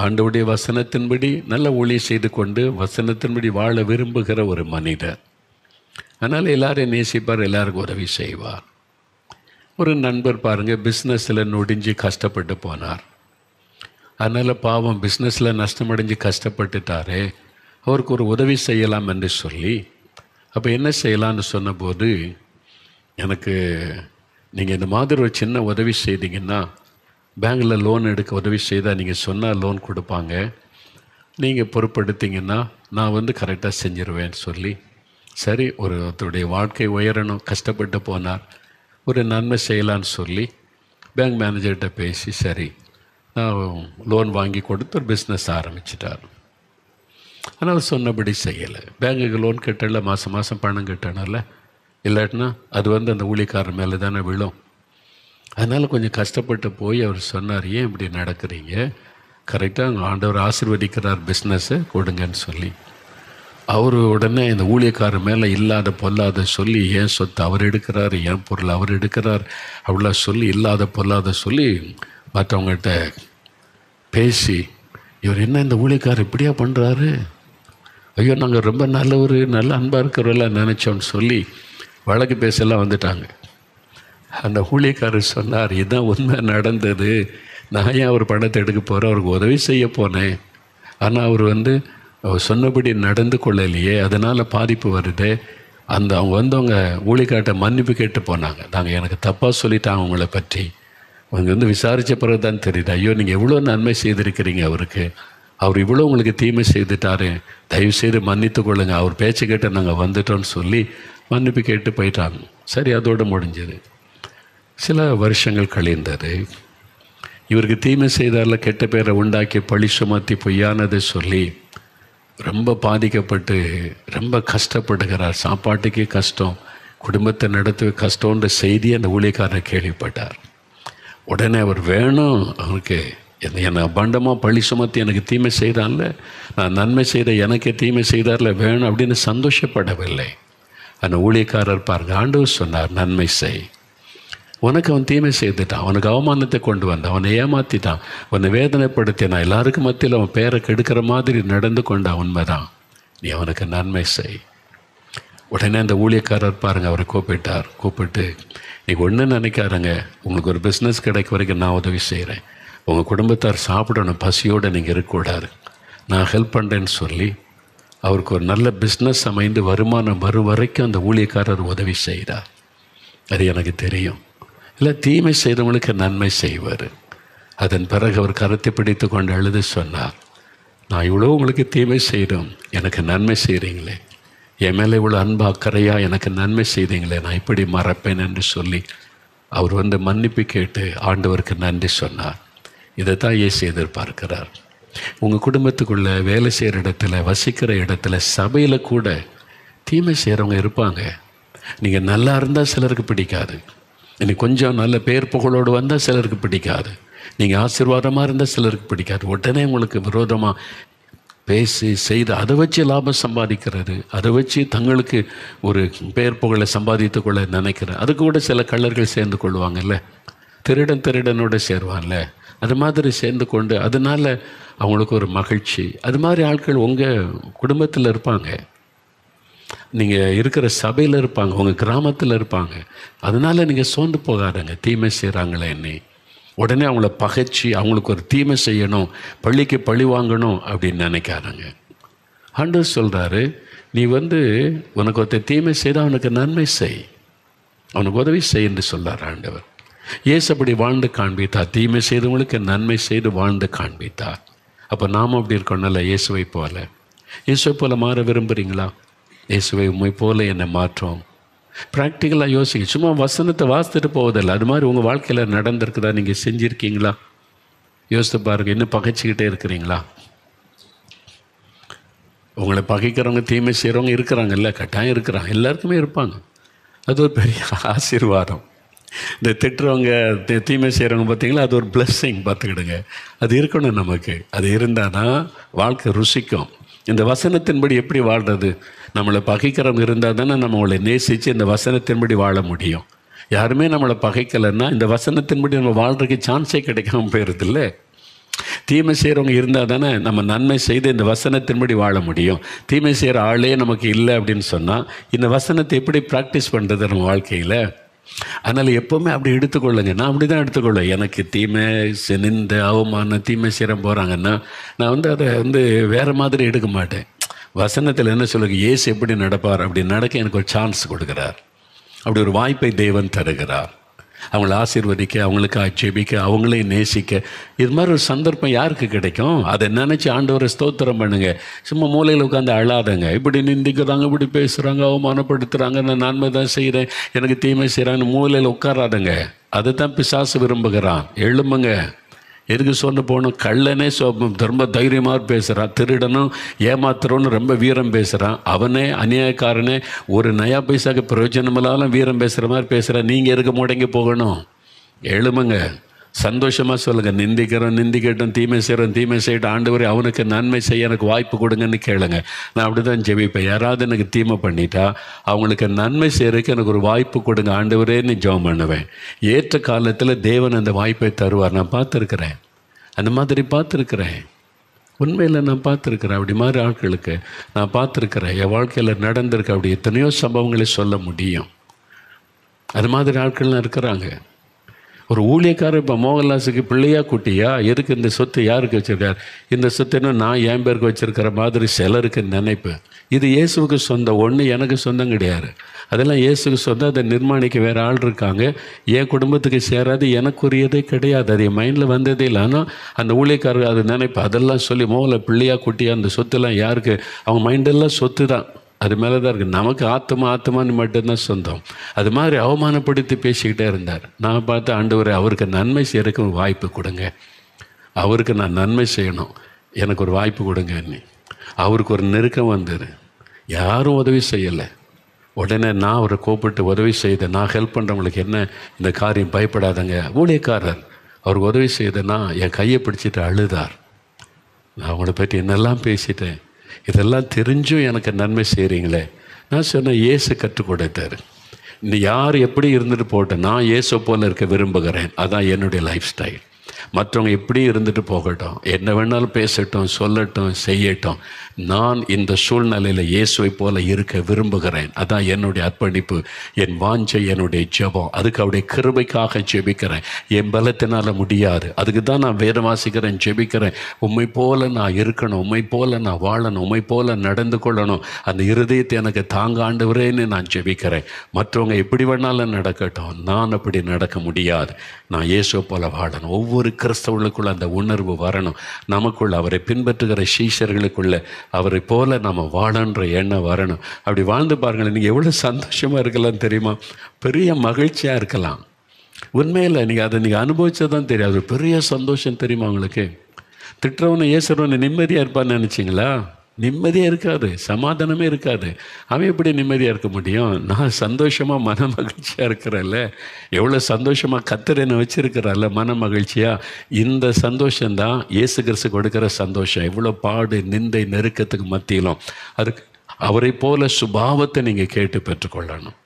ஆண்டவருடைய வசனத்தின்படி நல்ல ஊழியம் செய்து கொண்டு வசனத்தின்படி வாழ விரும்புகிற ஒரு மனிதர். அதனால் எல்லாரையும் நேசிப்பார், எல்லாருக்கும் உதவி செய்வார். ஒரு நண்பர் பாருங்கள், பிஸ்னஸில் நொடிஞ்சு கஷ்டப்பட்டு போனார். அதனால் பாவம் பிஸ்னஸில் நஷ்டமடைஞ்சு கஷ்டப்பட்டுட்டாரே, அவருக்கு ஒரு உதவி செய்யலாம் என்று சொல்லி, அப்போ என்ன செய்யலான்னு சொன்னபோது, எனக்கு நீங்கள் இந்த மாதிரி ஒரு சின்ன உதவி செய்தீங்கன்னா, பேங்கில் லோன் எடுக்க உதவி செய்தால் நீங்கள் சொன்னால் லோன் கொடுப்பாங்க, நீங்கள் பொறுப்படுத்திங்கன்னா நான் கரெக்டாக செஞ்சிருவேன்னு சொல்லி, சரி ஒருத்தருடைய வாழ்க்கை உயரணும், கஷ்டப்பட்டு போனார், ஒரு நன்மை செய்யலான்னு சொல்லி பேங்க் மேனேஜர்கிட்ட பேசி சரி நான் லோன் வாங்கி கொடுத்து ஒரு பிஸ்னஸ் ஆரம்பிச்சிட்டார். ஆனால் சொன்னபடி செய்யலை. பேங்குக்கு லோன் கட்டல, மாதம் மாதம் பணம் கட்டணும்ல, இல்லாட்டினா அது அந்த ஊழியக்காரர் மேலே தானே விழும். அதனால் கொஞ்சம் கஷ்டப்பட்டு போய் அவர் சொன்னார், ஏன் இப்படி நடக்கிறீங்க, கரெக்டாக ஆண்டவர் ஆசீர்வதிக்கிறார், பிஸ்னஸை கொடுங்கன்னு சொல்லி. அவர் உடனே இந்த ஊழியக்காரர் மேலே இல்லாத பொல்லாத சொல்லி, ஏன் சொத்து அவர் எடுக்கிறார், ஏன் பொருள் அவர் எடுக்கிறார் அப்படிலாம் சொல்லி, இல்லாத பொல்லாத சொல்லி மற்றவங்கள்ட்ட பேசி, இவர் என்ன இந்த ஊழியக்காரர் இப்படியா பண்ணுறாரு, ஐயோ நாங்கள் ரொம்ப நல்ல அன்பாக இருக்கிறவரெல்லாம் நினச்சோன்னு சொல்லி வழக்கு பேசலாம் வந்துட்டாங்க. அந்த ஊழியக்காரர் சொன்னார், இதுதான் உண்மை நடந்தது, நான் ஏன் அவர் பணத்தை எடுக்க போகிறேன், அவருக்கு உதவி செய்ய போனேன், ஆனால் அவர் அவர் சொன்னபடி நடந்து கொள்ளலையே, அதனால் பாதிப்பு வருது. அவங்க வந்தவங்க ஊழியக்கார்ட்ட மன்னிப்பு கேட்டு போனாங்க, நாங்கள் எனக்கு தப்பாக சொல்லிட்டாங்க உங்களை பற்றி. அவங்க விசாரித்த பிறகு தான் தெரியுது, ஐயோ நீங்கள் எவ்வளோ நன்மை செய்திருக்கிறீங்க அவருக்கு, அவர் இவ்வளோ உங்களுக்கு தீமை செய்துட்டாரு, தயவுசெய்து மன்னித்து கொள்ளுங்க, அவர் பேச்சு கேட்டு நாங்கள் வந்துட்டோன்னு சொல்லி மன்னிப்பு கேட்டு போயிட்டாங்க. சரி, அதோடு முடிஞ்சது. சில வருஷங்கள் கழிந்தது. இவருக்கு தீமை செய்தாரில் கெட்ட பேரை உண்டாக்கி பழி சுமத்தி பொய்யானதை சொல்லி ரொம்ப பாதிக்கப்பட்டு ரொம்ப கஷ்டப்படுகிறார். சாப்பாட்டுக்கே கஷ்டம், குடும்பத்தை நடத்த கஷ்டன்ற செய்தி அந்த ஊழியக்காரர் கேள்விப்பட்டார். உடனே அவர் வேணும், அவருக்கு என்னை அபண்டமாக பழி சுமத்தி எனக்கு தீமை செய்தான்ல, நான் நன்மை செய்த எனக்கே தீமை செய்தார்ல, வேணும் அப்படின்னு சந்தோஷப்படவில்லை. அந்த ஊழியக்காரர் பாருங்க, ஆண்டவர் சொன்னார், நன்மை செய். உனக்கு அவன் தீமை செய்துட்டான், அவனுக்கு அவமானத்தை கொண்டு வந்தான், அவனை ஏமாற்றிட்டான், அவனை வேதனைப்படுத்தினான், எல்லாருக்கும் மத்தியில் அவன் பேரை கெடுக்கிற மாதிரி நடந்து கொண்டான், உண்மைதான், நீ அவனுக்கு நன்மை செய். உடனே அந்த ஊழியக்காரர் பாருங்கள், அவரை கூப்பிட்டு, நீங்கள் ஒன்று நினைக்காருங்க, உங்களுக்கு ஒரு பிஸ்னஸ் கிடைக்க வரைக்கும் நான் உதவி செய்கிறேன், உங்கள் குடும்பத்தார் சாப்பிடணும், பசியோடு நீங்கள் இருக்கக்கூடாது. நான் ஹெல்ப் பண்ணுறேன்னு சொல்லி அவருக்கு ஒரு நல்ல பிஸ்னஸ் அமைந்து வருமானம் வரும் வரைக்கும் அந்த ஊழியக்காரர் உதவி செய்கிறார். அது எனக்கு தெரியும். இல்லை, தீமை செய்தவங்களுக்கு நன்மை செய்வார். அதன் பிறகு அவர் கருத்தை பிடித்து கொண்டு எழுதி சொன்னார், நான் இவ்வளோ உங்களுக்கு தீமை செய்கிறோம், எனக்கு நன்மை செய்கிறீங்களே, என் மேலே இவ்வளோ அன்பு அக்கறையாக எனக்கு நன்மை செய்தீங்களே, நான் இப்படி மறப்பேன் என்று சொல்லி அவர் மன்னிப்பு கேட்டு ஆண்டவருக்கு நன்றி சொன்னார். இதை தான் இயேசு எதிர்பார்க்கிறார். உங்கள் குடும்பத்துக்குள்ளே, வேலை செய்கிற இடத்துல, வசிக்கிற இடத்துல, சபையில் கூட தீமை செய்கிறவங்க இருப்பாங்க. நீங்கள் நல்லா இருந்தால் சிலருக்கு பிடிக்காது, இன்னைக்கு கொஞ்சம் நல்ல பேர் புகழோடு வந்தால் சிலருக்கு பிடிக்காது, நீங்கள் ஆசீர்வாதமாக இருந்தால் சிலருக்கு பிடிக்காது. உடனே உங்களுக்கு விரோதமாக பேசி செய்து அதை வச்சு லாபம் சம்பாதிக்கிறது, அதை வச்சு தங்களுக்கு ஒரு பேர் புகழை சம்பாதித்து கொள்ள நினைக்கிறேன். அது கூட சில கள்ளர்கள் சேர்ந்து கொள்வாங்கல்ல, திருடனோடு சேருவான்ல, அது மாதிரி சேர்ந்து கொண்டு அதனால் அவங்களுக்கு ஒரு மகிழ்ச்சி. அது மாதிரி ஆட்கள் உங்கள் குடும்பத்தில் இருப்பாங்க, நீங்கள் இருக்கிற சபையில் இருப்பாங்க, உங்கள் கிராமத்தில் இருப்பாங்க. அதனால் நீங்கள் சோர்ந்து போகாதங்க. தீமை செய்கிறாங்களே என்னை உடனே அவங்கள பகைச்சி அவங்களுக்கு ஒரு தீமை செய்யணும், பள்ளிக்கு பழி வாங்கணும் அப்படின்னு நினைக்காதங்க. ஆண்டவர் சொல்கிறாரு, நீ உனக்கு ஒருத்தர் தீமை செய்தால் அவனுக்கு நன்மை செய், அவனுக்கு உதவி செய் என்று சொல்கிறார் ஆண்டவர். இயேசு அப்படி வாழ்ந்து காண்பித்தார், தீமை செய்தவங்களுக்கு நன்மை செய்து வாழ்ந்து காண்பித்தார். அப்போ நாம் அப்படி இருக்கணும்ல, இயேசுவை போல மாற விரும்புகிறீங்களா? இயேசுவை உண்மை போல என்னை மாற்றோம். ப்ராக்டிக்கலாக யோசிக்க, சும்மா வசனத்தை வாசித்துட்டு போவதில்லை. அது மாதிரி உங்கள் வாழ்க்கையில் நடந்திருக்குதா? நீங்கள் செஞ்சுருக்கீங்களா? யோசித்து பாருங்கள். இன்னும் பகைச்சிக்கிட்டே இருக்கிறீங்களா? உங்களை பகைக்கிறவங்க, தீமை செய்கிறவங்க இருக்கிறாங்கல்ல, கட்டாயம் இருக்கிறாங்க, எல்லாருக்குமே இருப்பாங்க. அது ஒரு பெரிய ஆசீர்வாதம். இந்த திட்டுறவங்க, தீமை செய்கிறவங்க பார்த்தீங்களா, அது ஒரு பிளெஸ்ஸிங். பார்த்துக்கிடுங்க, அது இருக்கணும் நமக்கு. அது இருந்தால் தான் வாழ்க்கை ருசிக்கும். இந்த வசனத்தின்படி எப்படி வாழ்கிறது? நம்மளை பகைக்கிறவங்க இருந்தால் தானே நம்ம அவளை நேசித்து இந்த வசனத்தின்படி வாழ முடியும். யாருமே நம்மளை பகைக்கலைன்னா இந்த வசனத்தின்படி நம்ம வாழ்கிறதுக்கு சான்ஸே கிடைக்காம போயிடுதில்ல. தீமை செய்கிறவங்க இருந்தால் தானே நம்ம நன்மை செய்து இந்த வசனத்தின்படி வாழ முடியும். தீமை செய்கிற ஆளே நமக்கு இல்லை அப்படின்னு சொன்னால் இந்த வசனத்தை எப்படி ப்ராக்டிஸ் பண்ணுறது நம்ம வாழ்க்கையில்? அதனால் எப்போவுமே அப்படி எடுத்துக்கொள்ளுங்க. நான் அப்படி தான் எடுத்துக்கொள்வேன். எனக்கு தீமை நிந்த அவமானம் தீமை செய்கிற போகிறாங்கன்னா நான் அதை வேறு மாதிரி எடுக்க மாட்டேன். வசனத்தில் என்ன சொல்லுங்க, இயேசு எப்படி நடப்பார், அப்படி நடக்க எனக்கு ஒரு சான்ஸ் கொடுக்குறார். அப்படி ஒரு வாய்ப்பை தேவன் தருகிறார். அவங்கள ஆசீர்வதிக்க, அவங்களுக்கு ஆட்சேபிக்க, அவங்களையும் நேசிக்க. இது மாதிரி ஒரு சந்தர்ப்பம் யாருக்கு கிடைக்கும்? அதை நினச்சி ஆண்டவரை ஸ்தோத்திரம் பண்ணுங்க. சும்மா மூலையில் உட்காந்து அழாதங்க. இப்படி நிந்திக்கிறாங்க, இப்படி பேசுகிறாங்க, அவமானப்படுத்துகிறாங்க, நான் நன்மை தான் செய்கிறேன், எனக்கு தீமை செய்கிறாங்கன்னு மூலையில் உட்காராதங்க. அதை தான் பிசாசு விரும்புகிறான். எழும்புங்க. எதுக்கு சொன்ன போகணும்? கள்ளனே ரொம்ப தைரியமாக பேசுகிறான், திருடனும் ஏமாத்துறோன்னு ரொம்ப வீரம் பேசுகிறான், அவனே அநியாயக்காரனே ஒரு நயா பைசாக்கு பிரயோஜனமில்லாலும் வீரம் பேசுகிற மாதிரி பேசுகிறான். நீங்கள் எதுக்கு முடங்கி போகணும்? எழுமுங்க, சந்தோஷமாக சொல்லுங்கள். நிந்திக்கட்டும், தீமை செய்யட்டும், ஆண்டவரே அவனுக்கு நன்மை செய்ய எனக்கு வாய்ப்பு கொடுங்கன்னு கேளுங்க. நான் அப்படி தான் ஜெபிப்பேன். யாராவது எனக்கு தீமை பண்ணிட்டா அவங்களுக்கு நன்மை செய்யறதுக்கு எனக்கு ஒரு வாய்ப்பு கொடுங்க ஆண்டவரேன்னு ஜெபம் பண்ணுவேன். ஏற்ற காலத்தில் தேவன் அந்த வாய்ப்பை தருவார். நான் பார்த்துருக்குறேன், அந்த மாதிரி பார்த்துருக்குறேன். உண்மையில் நான் பார்த்துருக்குறேன். அப்படி மாதிரி ஆட்களுக்கு நான் பார்த்துருக்குறேன். என் வாழ்க்கையில் நடந்திருக்கு. அப்படி எத்தனையோ சம்பவங்களை சொல்ல முடியும். அது மாதிரி ஆட்கள்லாம் இருக்கிறாங்க. ஒரு ஊழியக்காரர் இப்போ மோகன்லாஸுக்கு பிள்ளையா குட்டியா, எதுக்கு இந்த சொத்து யாருக்கு வச்சுருக்கார், இந்த சொத்துன்னு நான் என் பேருக்கு வச்சுருக்கிற மாதிரி சிலருக்கு நினைப்பு. இது இயேசுவுக்கு சொந்தம், ஒன்று எனக்கு சொந்தம் கிடையாது. அதெல்லாம் இயேசுக்கு சொந்தம். அதை நிர்மாணிக்க வேறு ஆள் இருக்காங்க. என் குடும்பத்துக்கு சேராது, எனக்குரியதே கிடையாது. அது என் மைண்டில் வந்ததே இல்லை. ஆனால் அந்த ஊழியக்காரர் அது நினைப்பு. அதெல்லாம் சொல்லி மோகலை பிள்ளையா குட்டியா, அந்த சொத்துலாம் யாருக்கு? அவங்க மைண்டெல்லாம் சொத்து தான், அது மேலே தான் இருக்குது. நமக்கு ஆத்மான்னு மட்டும்தான் சொந்தம். அது மாதிரி அவமானப்படுத்தி பேசிக்கிட்டே இருந்தார். நான் பார்த்து, ஆண்டவரே அவருக்கு நன்மை செய்யறதுக்கு ஒரு வாய்ப்பு கொடுங்க, அவருக்கு நான் நன்மை செய்யணும், எனக்கு ஒரு வாய்ப்பு கொடுங்க. அவருக்கு ஒரு நெருக்கம் வந்தது. யாரும் உதவி செய்யலை. உடனே நான் அவரை கூப்பிட்டு உதவி செய்தேன். நான் ஹெல்ப் பண்ணுறவங்களுக்கு என்ன இந்த காரியம், பயப்படாதங்க. ஊழியக்காரர் அவருக்கு உதவி செய்தேன்னா என் கையை பிடிச்சிட்டு அழுதார். நான் அவங்கள பற்றி என்னெல்லாம் பேசிட்டேன், இதெல்லாம் தெரிஞ்சும் எனக்கு நன்மை செய்கிறீங்களே. நான் சொன்னேன், இயேசு கற்றுக் கொடுத்தார். நீ யார் எப்படி இருந்துட்டு போட்டேன், நான் இயேசு போல இருக்க விரும்புகிறேன். அதான் என்னுடைய லைஃப் ஸ்டைல். மற்றவங்க எப்படி இருந்துட்டு போகட்டும், என்ன வேணாலும் பேசட்டும், சொல்லட்டும், செய்யட்டும், நான் இந்த சூழ்நிலையில் இயேசுவை போல இருக்க விரும்புகிறேன். அதான் என்னுடைய அர்ப்பணிப்பு, என் வாஞ்சை, என்னுடைய ஜெபம். அதுக்கு அவருடைய கிருபைக்காக ஜெபிக்கிறேன். என் பலத்தினால முடியாது, அதுக்கு தான் நான் வேதம் வாசிக்கிறேன், ஜெபிக்கிறேன். உம்மை போல நான் இருக்கணும், உம்மை போல நான் வாழணும், உம்மை போல நடந்து கொள்ளணும். அந்த இருதயத்தை எனக்கு தாங்க ஆண்டவரேன்னு நான் ஜெபிக்கிறேன். மற்றவங்க எப்படி வேணாலும் நடக்கட்டும், நான் அப்படி நடக்க முடியாது. நான் இயேசுவை போல வாழணும். ஒவ்வொரு கிறிஸ்தவர்களுக்குள்ள அந்த உணர்வு வரணும். நமக்குள்ள அவரை பின்பற்றுகிற சீஷர்களுக்குள்ள அவரை போல நம்ம வாழன்ற எண்ணம் வரணும். அப்படி வாழ்ந்து பாருங்களேன், நீங்கள் எவ்வளோ சந்தோஷமாக இருக்கலாம் தெரியுமா? பெரிய மகிழ்ச்சியாக இருக்கலாம். உண்மையில் நீங்கள் அனுபவிச்சதான் தெரியும். அது பெரிய சந்தோஷம் தெரியுமா உங்களுக்கு? திட்டுறவனை ஏசுறவனை நிம்மதியாக இருப்பான்னு நினச்சிங்களா? நிம்மதியாக இருக்காது, சமாதானமே இருக்காது. அவன் எப்படி நிம்மதியாக இருக்க முடியும்? நான் சந்தோஷமாக மன மகிழ்ச்சியாக இருக்கிறேன்ல, எவ்வளோ சந்தோஷமாக கர்த்தர் என்னை வச்சுருக்கிறார்ல மன மகிழ்ச்சியாக. இந்த சந்தோஷந்தான் இயேசு கிறிஸ்து கொடுக்குற சந்தோஷம். எவ்வளோ பாடு, நிந்தை, நெருக்கத்துக்கு மத்தியிலும் அதுக்கு அவரை போல சுபாவத்தை நீங்கள் கேட்டு பெற்றுக்கொள்ளணும்.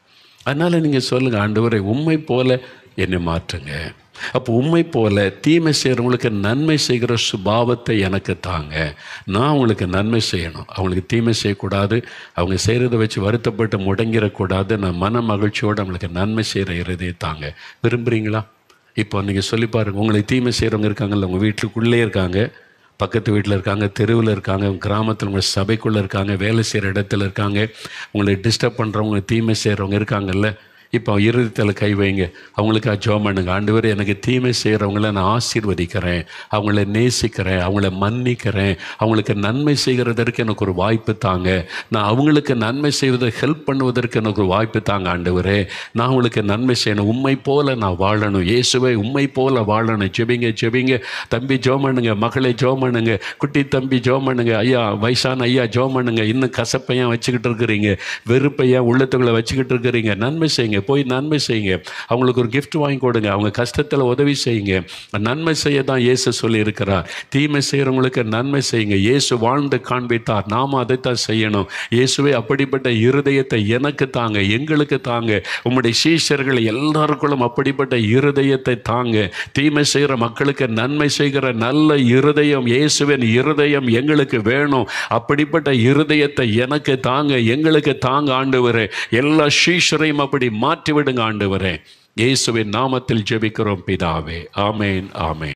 அதனால் நீங்கள் சொல்லுங்கள், ஆண்டவரே உம்மை போல என்னை மாற்றுங்க. அப்போ உம்மை போல தீமை செய்கிறவங்களுக்கு நன்மை செய்கிற சுபாவத்தை எனக்கு தாங்க. நான் அவங்களுக்கு நன்மை செய்யணும், அவங்களுக்கு தீமை செய்யக்கூடாது. அவங்க செய்கிறத வச்சு வருத்தப்பட்டு முடங்கிடக்கூடாது. நான் மன மகிழ்ச்சியோடு அவங்களுக்கு நன்மை செய்கிற இருதயத்தை தாங்க. விரும்புகிறீங்களா? இப்போ நீங்கள் சொல்லி பாருங்கள். உங்களுக்கு தீமை செய்கிறவங்க இருக்காங்கல்ல, உங்கள் வீட்டுக்குள்ளே இருக்காங்க, பக்கத்து வீட்டில் இருக்காங்க, தெருவில் இருக்காங்க, கிராமத்தில் உங்கள் சபைக்குள்ளே இருக்காங்க, வேலை செய்கிற இடத்துல இருக்காங்க, உங்களை டிஸ்டர்ப் பண்ணுறவங்க, தீமை செய்கிறவங்க இருக்காங்கல்ல. இப்போ இருதயத்தில் கை வைங்க, அவங்களுக்காக ஜெபம் பண்ணுங்க. ஆண்டவரே, எனக்கு தீமை செய்கிறவங்கள நான் ஆசீர்வதிக்கிறேன், அவங்கள நேசிக்கிறேன், அவங்கள மன்னிக்கிறேன், அவங்களுக்கு நன்மை செய்கிறதற்கு எனக்கு ஒரு வாய்ப்பு தாங்க. நான் அவங்களுக்கு நன்மை செய்வதை ஹெல்ப் பண்ணுவதற்கு எனக்கு ஒரு வாய்ப்பு தாங்க. ஆண்டவரே, நான் அவங்களுக்கு நன்மை செய்யணும், உண்மை போல நான் வாழணும். இயேசுவை உண்மை போல வாழணும். ஜெபிங்க ஜெபிங்க. தம்பி ஜெபம் பண்ணுங்க, மகளே ஜெபம் பண்ணுங்க, குட்டி தம்பி ஜெபம் பண்ணுங்க, ஐயா வயசான ஐயா ஜெபம் பண்ணுங்க. இன்னும் கசப்பையன் வச்சுக்கிட்டு இருக்கிறீங்க, வெறுப்பையன் உள்ளத்துக்குள்ளே வச்சுக்கிட்டு இருக்கிறீங்க, நன்மை செய்யுங்க, போய் நன்மை செய்யுங்க. அவங்களுக்கு ஒரு கிஃப்ட் வாங்கி கொடுங்க, அவங்க கஷ்டத்தில் உதவி செய்யுங்க. நன்மை செய்ய தான் இயேசு சொல்லி இருக்கிறார். தீமை செய்கிறவங்களுக்கு நன்மை செய்யுங்க. இயேசு வாழ்ந்து காண்பித்தார், நாம் அதைத்தான் செய்யணும். இயேசுவே அப்படிப்பட்ட இருதயத்தை எனக்கு தாங்க, எங்களுக்கு தாங்க. உம்முடைய சீஷர்கள் எல்லாருக்குள்ளும் அப்படிப்பட்ட இருதயத்தை தாங்க. தீமை செய்கிற மக்களுக்கு நன்மை செய்கிற நல்ல இருதயம், இயேசுவின் இருதயம் எங்களுக்கு வேணும். அப்படிப்பட்ட இருதயத்தை எனக்கு தாங்க, எங்களுக்கு தாங்க ஆண்டவரே. எல்லா சீஷரையும் அப்படி மாற்றிவிடுங்க ஆண்டவரே. இயேசுவின் நாமத்தில் ஜெபிக்கிறோம் பிதாவே. ஆமேன், ஆமேன்.